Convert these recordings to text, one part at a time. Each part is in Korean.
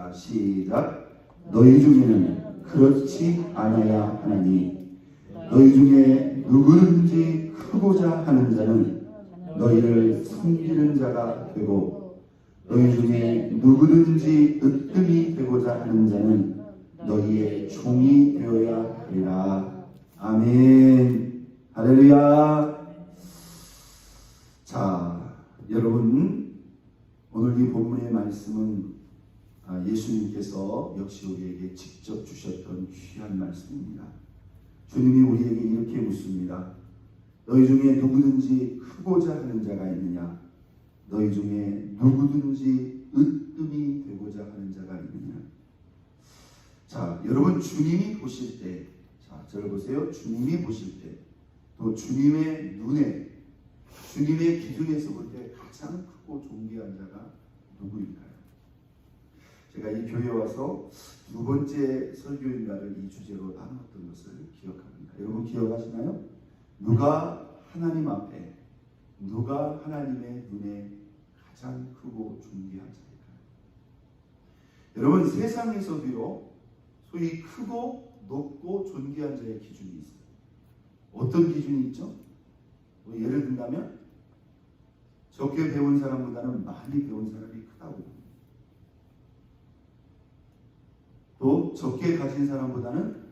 자, 시작. 너희 중에는 그렇지 않아야 하나니 너희 중에 누구든지 크고자 하는 자는 너희를 섬기는 자가 되고 너희 중에 누구든지 으뜸이 되고자 하는 자는 너희의 종이 되어야 하리라. 아멘. 할렐루야. 자, 여러분, 오늘 이 본문의 말씀은 예수님께서 역시 우리에게 직접 주셨던 귀한 말씀입니다. 주님이 우리에게 이렇게 묻습니다. 너희 중에 누구든지 크고자 하는 자가 있느냐? 너희 중에 누구든지 으뜸이 되고자 하는 자가 있느냐? 자, 여러분, 주님이 보실 때, 자, 저를 보세요. 주님이 보실 때, 또 주님의 눈에, 주님의 기준에서 볼 때 가장 크고 존귀한 자가 누구일까요? 제가 이 교회에 와서 두 번째 설교인가를 이 주제로 나눴던 것을 기억합니다. 여러분 기억하시나요? 누가 하나님 앞에, 누가 하나님의 눈에 가장 크고 존귀한 자일까요? 여러분, 세상에서 비록 소위 크고 높고 존귀한 자의 기준이 있어요. 어떤 기준이 있죠? 예를 든다면 적게 배운 사람보다는 많이 배운 사람이 크다고, 또 적게 가진 사람보다는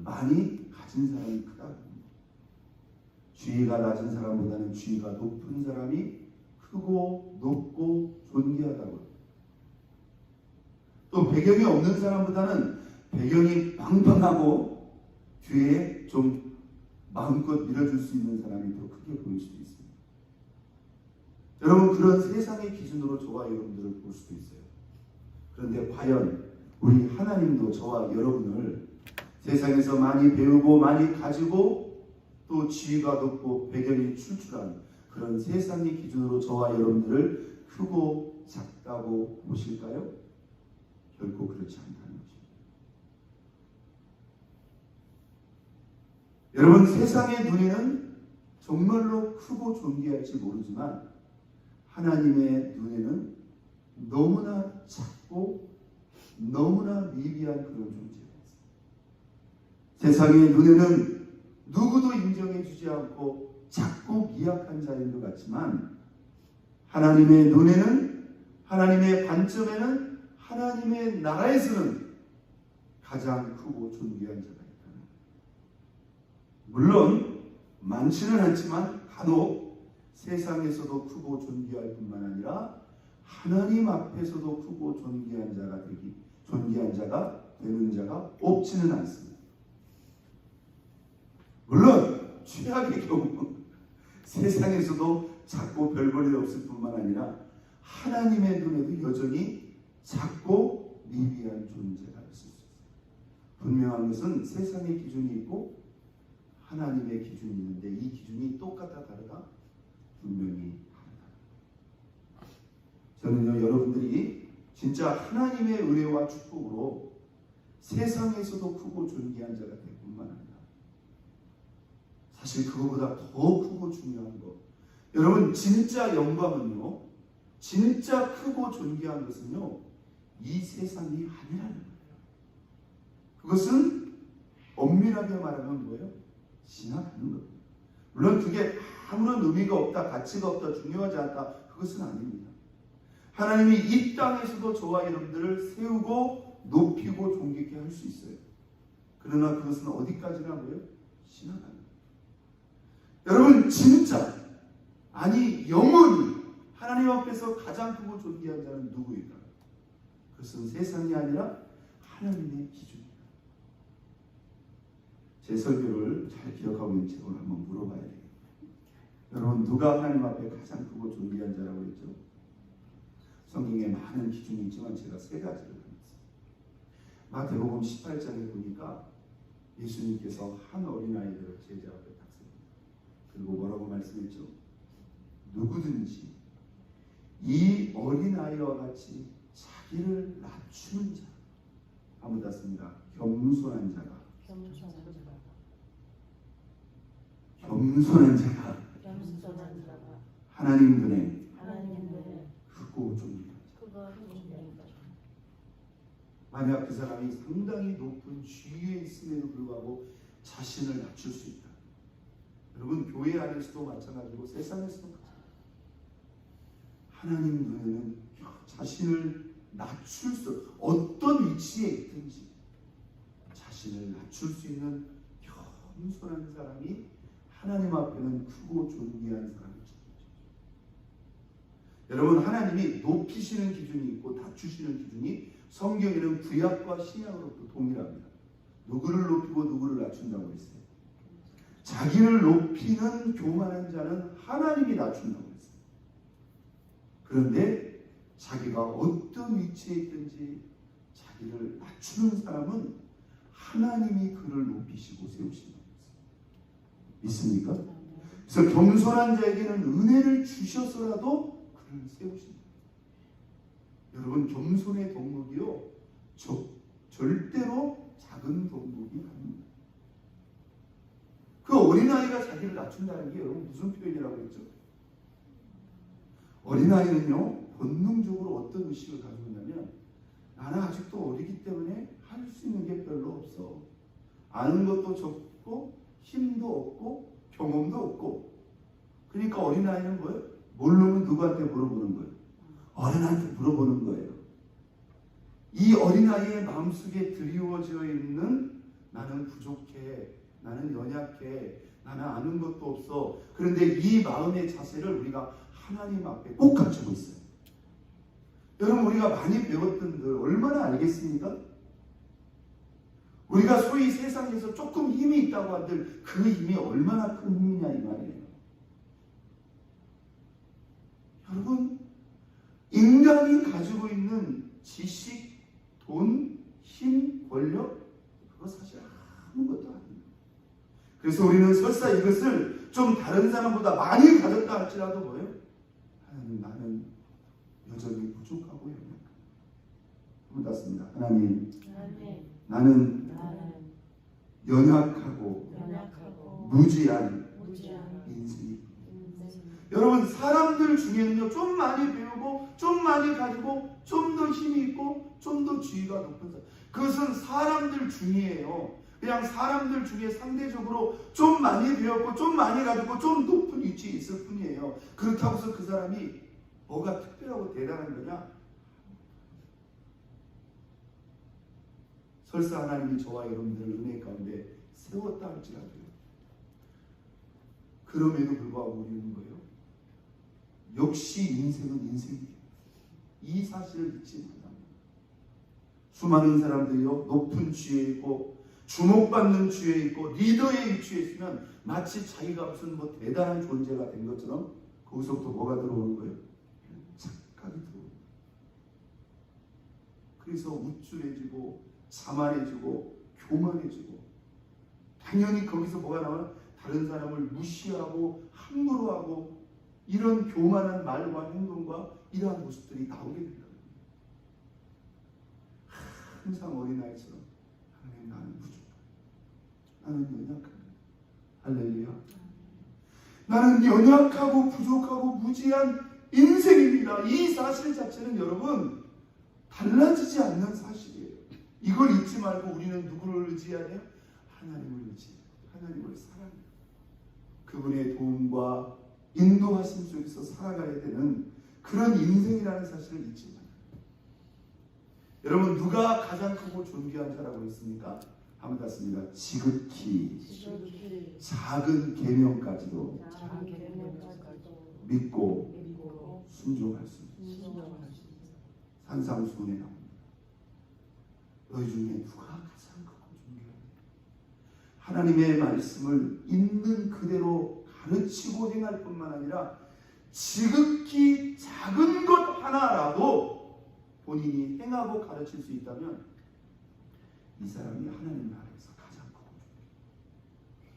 많이 가진 사람이 크다고, 지위가 낮은 사람보다는 지위가 높은 사람이 크고 높고 존귀하다고, 또 배경이 없는 사람보다는 배경이 빵빵하고 뒤에 좀 마음껏 밀어줄 수 있는 사람이 더 크게 보일 수도 있습니다. 여러분, 그런 세상의 기준으로 저와 여러분들을 볼 수도 있어요. 그런데 과연 우리 하나님도 저와 여러분을 세상에서 많이 배우고 많이 가지고 또 지위가 높고 배경이 출출한 그런 세상의 기준으로 저와 여러분들을 크고 작다고 보실까요? 결코 그렇지 않다는 것입니다. 여러분, 세상의 눈에는 정말로 크고 존귀할지 모르지만 하나님의 눈에는 너무나 작고 너무나 미비한 그런 존재가 있습니다. 세상의 눈에는 누구도 인정해 주지 않고 작고 미약한 자인 것 같지만 하나님의 눈에는, 하나님의 관점에는, 하나님의 나라에서는 가장 크고 존귀한 자가 있다. 물론 많지는 않지만 간혹 세상에서도 크고 존귀할 뿐만 아니라 하나님 앞에서도 크고 존귀한 자가 되는 자가 없지는 않습니다. 물론 최악의 경우 세상에서도 작고 별 볼 일 없을 뿐만 아니라 하나님의 눈에도 여전히 작고 미비한 존재가 있을 수 있어요. 분명한 것은 세상의 기준이 있고 하나님의 기준이 있는데 이 기준이 똑같다 다르다? 분명히 다르다. 저는요, 여러분들이 진짜 하나님의 은혜와 축복으로 세상에서도 크고 존귀한 자가 될 뿐만 아니라 사실 그거보다 더 크고 중요한 것, 여러분, 진짜 영광은요, 진짜 크고 존귀한 것은요, 이 세상이 아니라는 거예요. 그것은 엄밀하게 말하면 뭐예요? 지나가는 겁니다. 물론 그게 아무런 의미가 없다, 가치가 없다, 중요하지 않다, 그것은 아닙니다. 하나님이 이 땅에서도 저와 여러분들을 세우고 높이고 존귀케 할 수 있어요. 그러나 그것은 어디까지나 뭐예요? 지나가는 거예요. 여러분, 진짜, 아니 영원히 하나님 앞에서 가장 크고 존귀한 자는 누구일까요? 그것은 세상이 아니라 하나님의 기준입니다. 제 설교를 잘 기억하고 있는지 오늘 한번 물어봐야 되겠네요. 여러분, 누가 하나님 앞에 가장 크고 존귀한 자라고 했죠? 성경에 많은 기준이 있지만 제가 세 가지를 하겠습니다. 마태복음 18장에 보니까 예수님께서 한 어린아이들을 제자 앞에 딱 세웁니다. 그리고 뭐라고 말씀했죠? 누구든지 이 어린아이와 같이 자기를 낮추는 자, 한번 닿습니다. 겸손한 자가 하나님 눈에 크고 존귀한 자. 만약 그 사람이 상당히 높은 지위에 있음에도 불구하고 자신을 낮출 수 있다. 여러분, 교회 안에서도 마찬가지고 세상에서도 마찬가지고 하나님 눈에는 자신을 낮출 수, 어떤 위치에 있든지 자신을 낮출 수 있는 겸손한 사람이 하나님 앞에는 크고 존귀한 사람이죠. 여러분, 하나님이 높이시는 기준이 있고 낮추시는 기준이 성경에는 구약과 신약으로부터 동일합니다. 누구를 높이고 누구를 낮춘다고 했어요. 자기를 높이는 교만한 자는 하나님이 낮춘다고 했어요. 그런데 자기가 어떤 위치에 있든지 자기를 낮추는 사람은 하나님이 그를 높이시고 세우신다고 했어요. 믿습니까? 그래서 겸손한 자에게는 은혜를 주셔서라도 그를 세우신다. 여러분, 겸손의 덕목이요, 절대로 작은 덕목이 아닙니다. 그 어린아이가 자기를 낮춘다는 게 여러분 무슨 표현이라고 했죠? 어린아이는요, 본능적으로 어떤 의식을 가지고 있냐면, 나는 아직도 어리기 때문에 할 수 있는 게 별로 없어. 아는 것도 적고 힘도 없고 경험도 없고. 그러니까 어린아이는 뭐예요? 모르면 누구한테 물어보는 거예요? 어른한테 물어보는 거예요. 이 어린아이의 마음속에 드리워져 있는 나는 부족해, 나는 연약해, 나는 아는 것도 없어. 그런데 이 마음의 자세를 우리가 하나님 앞에 꼭 갖추고 있어요. 여러분, 우리가 많이 배웠던들 얼마나 알겠습니까? 우리가 소위 세상에서 조금 힘이 있다고 한들 그 힘이 얼마나 큰 힘이냐 이 말이에요. 여러분, 인간이 가지고 있는 지식, 돈, 힘, 권력, 그거 사실 아무것도 아닙니다. 그래서 우리는 설사 이것을 좀 다른 사람보다 많이 가졌다 할지라도 뭐예요? 하나님, 나는 여전히 부족하고 연약합니다. 한번 땄습니다. 하나님, 나는 연약하고 무지한 인생이. 여러분, 사람들 중에는요, 좀 많이 배우고 좀 많이 가지고 좀 더 힘이 있고 좀 더 지위가 높은 사람, 그것은 사람들 중이에요. 그냥 사람들 중에 상대적으로 좀 많이 배웠고 좀 많이 가지고 좀 높은 위치에 있을 뿐이에요. 그렇다고 해서 그 사람이 뭐가 특별하고 대단한 거냐? 설사 하나님이 저와 여러분들을 은혜 가운데 세웠다 할지라도요, 그럼에도 불구하고 우리는 거예요, 역시 인생은 인생이에요. 이 사실을 잊지 말라. 수많은 사람들이요, 높은 지위에 있고 주목받는 지위에 있고 리더의 위치에 있으면 마치 자기가 무슨 뭐 대단한 존재가 된 것처럼 거기서부터 뭐가 들어오는 거예요? 착각이 들어오는 거예요. 그래서 우쭐해지고 자만해지고 교만해지고, 당연히 거기서 뭐가 나와요? 다른 사람을 무시하고 함부로 하고 이런 교만한 말과 행동과 이러한 모습들이 나오게 된다. 항상 어린아이처럼 하나님, 나는 부족해, 나는 연약합니다. 할렐루야. 나는 연약하고 부족하고 무지한 인생입니다. 이 사실 자체는 여러분 달라지지 않는 사실이에요. 이걸 잊지 말고 우리는 누구를 의지하냐? 하나님을 의지해요. 하나님을 사랑해요. 그분의 도움과 인도하심 속에서 살아가야 되는 그런 인생이라는 사실을 잊지 마요. 여러분, 누가 가장 크고 존귀한 자라고 했습니까? 한번 같습니다. 지극히 작은 계명까지도 믿고 순종할 수 있습니다. 산상수훈에 나옵니다. 너희 중에 누가 가장 크고 존귀하냐? 하나님의 말씀을 있는 그대로 가르치고 행할 뿐만 아니라 지극히 작은 것 하나라도 본인이 행하고 가르칠 수 있다면 이 사람이 하나님 나라에서 가장 크고 존귀해요.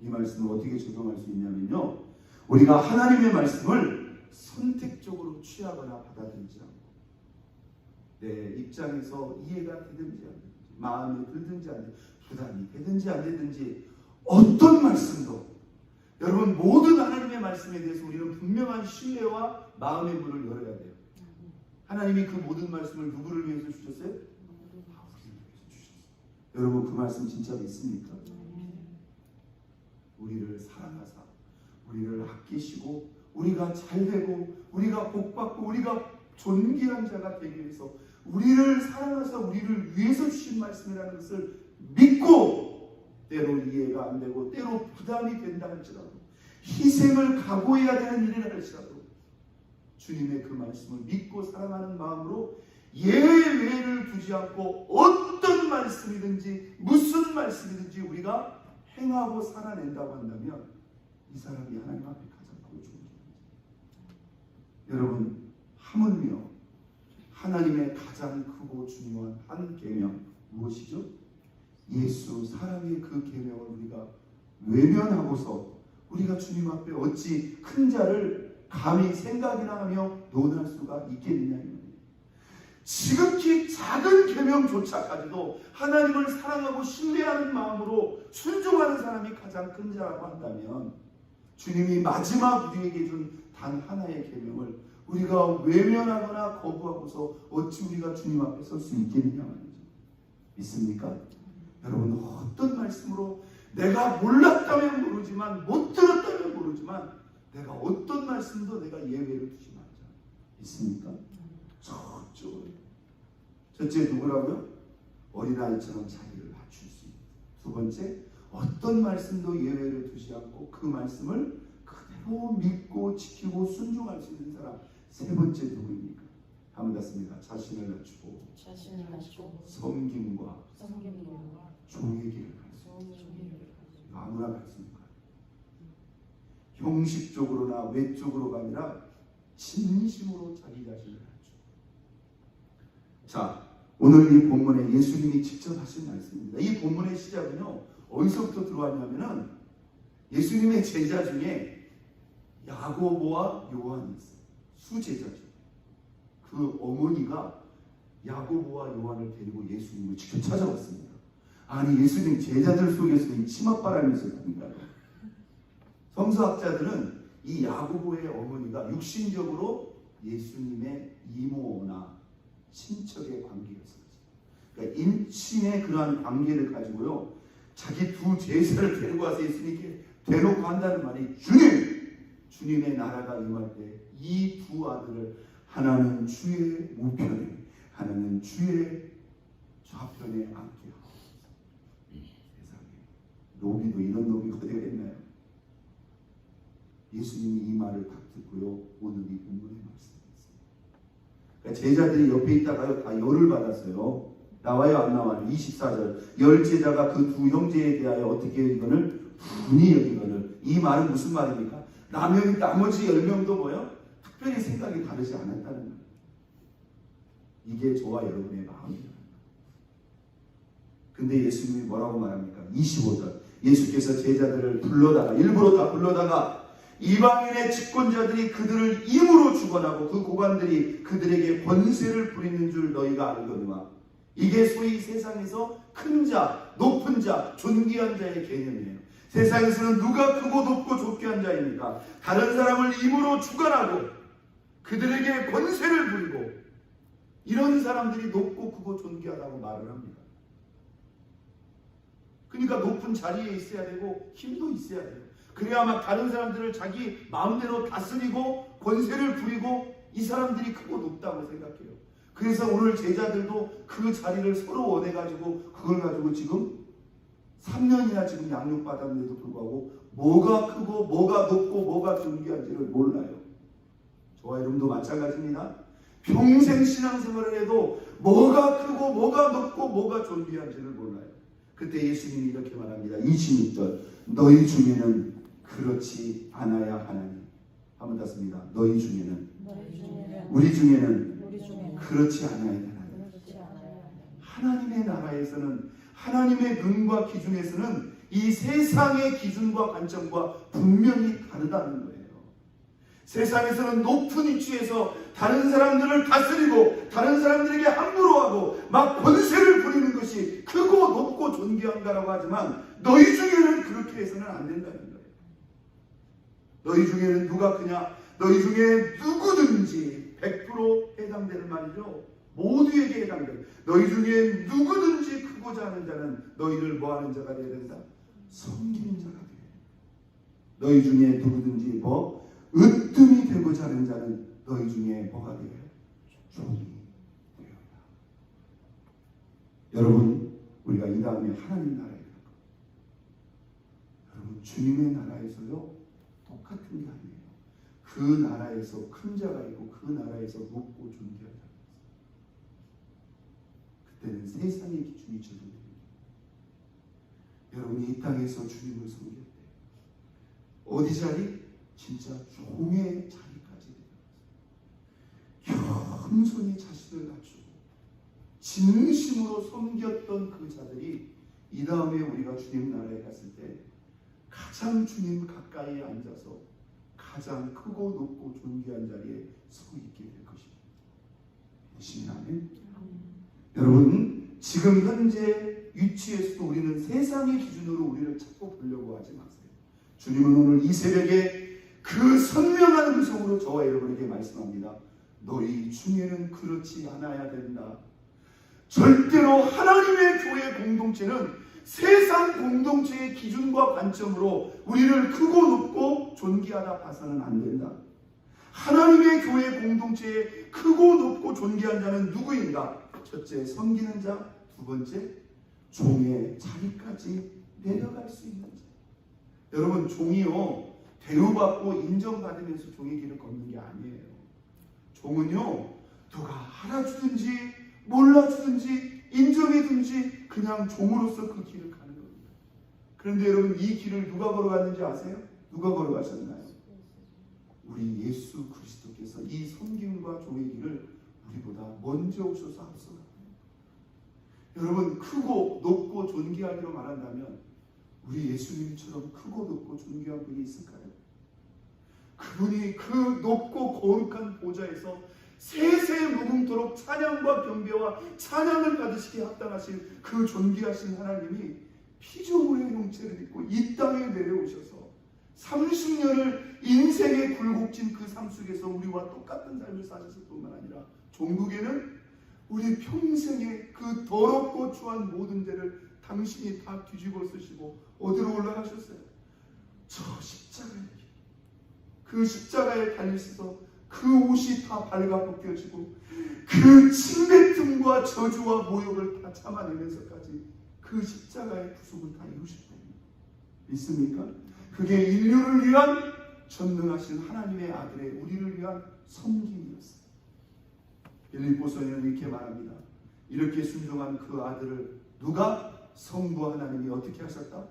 이 말씀을 어떻게 적용할 수 있냐면요, 우리가 하나님의 말씀을 선택적으로 취하거나 받아들이지 않고 내 입장에서 이해가 되든지 안 되든지, 마음에 들든지 안 되든지, 부담이 되든지 안 되든지, 어떤 말씀도 여러분, 모든 하나님의 말씀에 대해서 우리는 분명한 신뢰와 마음의 문을 열어야 돼요. 하나님이 그 모든 말씀을 누구를 위해서 주셨어요? 여러분 그 말씀 진짜 믿습니까? 우리를 사랑하사 우리를 아끼시고 우리가 잘되고 우리가 복받고 우리가 존귀한 자가 되기 위해서 우리를 사랑하사 우리를 위해서 주신 말씀이라는 것을 믿고 때로 이해가 안 되고 때로 부담이 된다 할지라도 희생을 각오해야 되는 일이라 할지라도 주님의 그 말씀을 믿고 사랑하는 마음으로 예외를 두지 않고 어떤 말씀이든지 무슨 말씀이든지 우리가 행하고 살아낸다고 한다면 이 사람이 하나님 앞에 가장 크고 좋은 자입니다. 여러분 하물며 하나님의 가장 크고 중요한 한 계명 무엇이죠? 예수 사랑의 그 계명을 우리가 외면하고서 우리가 주님 앞에 어찌 큰 자를 감히 생각이나 하며 논할 수가 있겠느냐. 지극히 작은 계명조차까지도 하나님을 사랑하고 신뢰하는 마음으로 순종하는 사람이 가장 큰 자라고 한다면 주님이 마지막 우리에게 준 단 하나의 계명을 우리가 외면하거나 거부하고서 어찌 우리가 주님 앞에 설 수 있겠느냐 말이죠. 믿습니까? 여러분 어떤 말씀으로 내가 몰랐다면 모르지만 못 들었다면 모르지만 내가 어떤 말씀도 내가 예외를 두지 말자. 믿습니까? 저쪽으로. 첫째 누구라고요? 어린아이처럼 자기를 낮출 수 있는. 두 번째 어떤 말씀도 예외를 두지 않고 그 말씀을 그대로 믿고 지키고 순종할 수 있는 사람. 세 번째 누구입니까? 한번 같습니다. 자신을 낮추고 섬김과 종의 길을 갈 수 있는. 아무나 갈 수 있는 거예요. 형식적으로나 외적으로가 아니라 진심으로 자기 자신을 낮추고. 자, 오늘 이 본문에 예수님이 직접 하신 말씀입니다. 이 본문의 시작은요 어디서부터 들어왔냐면은 예수님의 제자 중에 야고보와 요한이 있어요. 수제자죠. 그 어머니가 야고보와 요한을 데리고 예수님을 직접 찾아왔습니다. 아니 예수님 제자들 속에서 이 치맛바람이 있었답니까? 성서학자들은 이 야고보의 어머니가 육신적으로 예수님의 이모나 친척의 관계였어요. 그러니까 인친의 그러한 관계를 가지고요 자기 두 제자를 데리고 와서 예수님께 대놓고 한다는 말이 주님의 나라가 임할 때 이 두 아들을 하나는 주의 우편에 하나는 주의 좌편에 앉게 하옵소서. 세상에 노비도 이런 노비가 어디가 있나요? 예수님이 이 말을 딱 듣고요 오늘 이 본문의 말씀이었습니다. 그러니까 제자들이 옆에 있다가요 다 열을 받았어요. 나와요 안 나와요? 24절 열 제자가 그 두 형제에 대하여 어떻게 이거를 분이 여기거늘. 이 말은 무슨 말입니까? 나머지 10명도 뭐요? 특별히 생각이 다르지 않았다는 거예요. 이게 저와 여러분의 마음이에요. 근데 예수님이 뭐라고 말합니까? 25절 예수께서 제자들을 불러다가 일부러 다 불러다가 이방인의 집권자들이 그들을 임으로 주관하고 그 고관들이 그들에게 권세를 부리는 줄 너희가 알거니와. 이게 소위 세상에서 큰 자, 높은 자, 존귀한 자의 개념이에요. 세상에서는 누가 크고 높고 존귀한 자입니까? 다른 사람을 임으로 주관하고 그들에게 권세를 부리고 이런 사람들이 높고 크고 존귀하다고 말을 합니다. 그러니까 높은 자리에 있어야 되고 힘도 있어야 돼요. 그래야 막 다른 사람들을 자기 마음대로 다스리고 권세를 부리고 이 사람들이 크고 높다고 생각해요. 그래서 오늘 제자들도 그 자리를 서로 원해가지고 그걸 가지고 지금 3년이나 지금 양육받았는데도 불구하고 뭐가 크고 뭐가 높고 뭐가 존귀한지를 몰라요. 저와 여러분도 마찬가지입니다. 평생 신앙생활을 해도 뭐가 크고 뭐가 높고 뭐가 존귀한지를 몰라요. 그때 예수님이 이렇게 말합니다. 26절 너희 중에는 그렇지 않아야 하나니. 한번 땄습니다. 너희 중에는 우리 중에는 그렇지 않아야 하나니. 하나님의 나라에서는 하나님의 눈과 기준에서는 이 세상의 기준과 관점과 분명히 다르다는 거예요. 세상에서는 높은 위치에서 다른 사람들을 다스리고 다른 사람들에게 함부로 하고 막 권세를 부리는 것이 크고 높고 존귀한가라고 하지만 너희 중에는 그렇게 해서는 안 된다는 거예요. 너희 중에는 누가 크냐? 너희 중에 누구든지 100% 해당되는 말이죠. 모두에게 해당돼요. 너희 중에 누구든지 크고자 하는 자는 너희를 뭐하는 자가 되어야 된다? 섬기는 자가 되어야 된다. 너희 중에 누구든지 으뜸이 되고자 하는 자는 너희 중에 뭐가 되어야 돼? 종이 되어야. 여러분, 우리가 이 다음에 하나님 나라에 갈 겁니다. 여러분, 주님의 나라에서요 똑같은 게 아니에요. 그 나라에서 큰 자가 있고 그 나라에서 높고 존귀한 자가 있어요. 그때는 세상의 기준이 적용됩니다. 여러분이 이 땅에서 주님을 섬길 때 어디 자리? 진짜 종의 자리까지 되어갔어요. 겸손히 자신을 갖추고 진심으로 섬겼던 그 자들이 이 다음에 우리가 주님 나라에 갔을 때 가장 주님 가까이에 앉아서 가장 크고 높고 존귀한 자리에 서 있게 될 것입니다. 아멘. 여러분, 지금 현재 위치에서도 우리는 세상의 기준으로 우리를 찾고 보려고 하지 마세요. 주님은 오늘 이 새벽에 그 선명한 음성으로 저와 여러분에게 말씀합니다. 너희 중에는 그렇지 않아야 된다. 절대로 하나님의 교회 공동체는 세상 공동체의 기준과 관점으로 우리를 크고 높고 존귀하다 봐서는 안 된다. 하나님의 교회 공동체의 크고 높고 존귀한 자는 누구인가? 첫째, 섬기는 자. 두 번째, 종의 자리까지 내려갈 수 있는 자. 여러분, 종이요 대우받고 인정받으면서 종의 길을 걷는 게 아니에요. 종은요 누가 알아주든지 몰라주든지 인정해든지 그냥 종으로서 그 길을 가는 겁니다. 그런데 여러분, 이 길을 누가 걸어갔는지 아세요? 누가 걸어가셨나요? 우리 예수 그리스도께서 이 섬김과 종의 길을 우리보다 먼저 오셔서 앞서갑니다. 여러분, 크고 높고 존귀하기로 말한다면 우리 예수님처럼 크고 높고 존귀한 분이 있을까요? 그분이 그 높고 거룩한 보좌에서 세세 무궁토록 찬양과 경배와 찬양을 받으시기에 합당하신 그 존귀하신 하나님이 피조물의 형체를 입고 이 땅에 내려오셔서 30년을 인생의 굴곡진 그 삶 속에서 우리와 똑같은 삶을 사셨을 뿐만 아니라 종국에는 우리 평생의 그 더럽고 추한 모든 죄를 당신이 다 뒤집어 쓰시고 어디로 올라가셨어요? 저 십자가에, 그 십자가에 달리셔서 그 옷이 다 발가 벗겨지고 그 침뱉음과 저주와 모욕을 다 참아내면서까지 그 십자가의 부속을 다 이루셨다. 믿습니까? 그게 인류를 위한 전능하신 하나님의 아들의 우리를 위한 섬김이었어요. 빌립보서에는 이렇게 말합니다. 이렇게 순종한 그 아들을 누가? 성부 하나님이 어떻게 하셨다?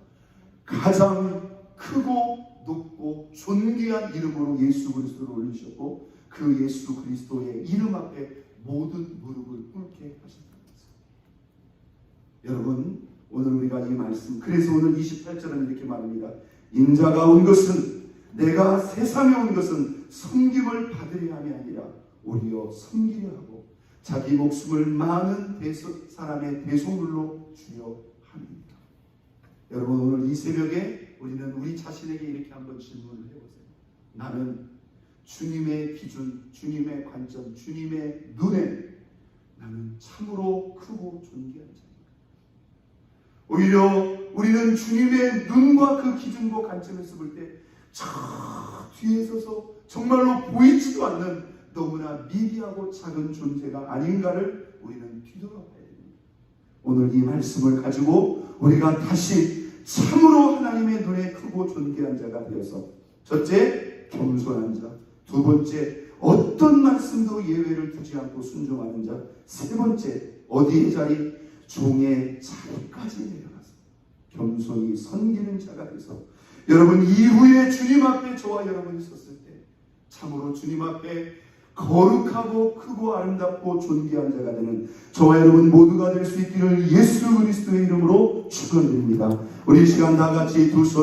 가장 크고 높고 존귀한 이름으로 예수 그리스도를 올리셨고 그 예수 그리스도의 이름 앞에 모든 무릎을 꿇게 하셨다는 것입니다. 여러분, 오늘 우리가 이 말씀, 그래서 오늘 28절은 이렇게 말합니다. 인자가 온 것은, 내가 세상에 온 것은 섬김을 받으려 함이 아니라 오히려 섬기려 하고 자기 목숨을 많은 사람의 대속물로 주려 함입니다. 여러분, 오늘 이 새벽에 우리는 우리 자신에게 이렇게 한번 질문을 해보세요. 나는 주님의 기준, 주님의 관점, 주님의 눈에 나는 참으로 크고 존귀한 자입니다. 오히려 우리는 주님의 눈과 그 기준과 관점에서 볼 때 저 뒤에 서서 정말로 보이지도 않는 너무나 미비하고 작은 존재가 아닌가를 우리는 뒤돌아봐야 됩니다. 오늘 이 말씀을 가지고 우리가 다시 참으로 하나님의 눈에 크고 존귀한 자가 되어서 첫째, 겸손한 자. 두 번째, 어떤 말씀도 예외를 두지 않고 순종하는 자. 세 번째, 어디의 자리? 종의 자리까지 내려가서 겸손히 섬기는 자가 돼서 여러분, 이후에 주님 앞에 저와 여러분이 섰을 때 참으로 주님 앞에 거룩하고 크고 아름답고 존귀한 자가 되는 저와 여러분 모두가 될 수 있기를 예수 그리스도의 이름으로 축원드립니다. 우리 시간 다 같이 두 손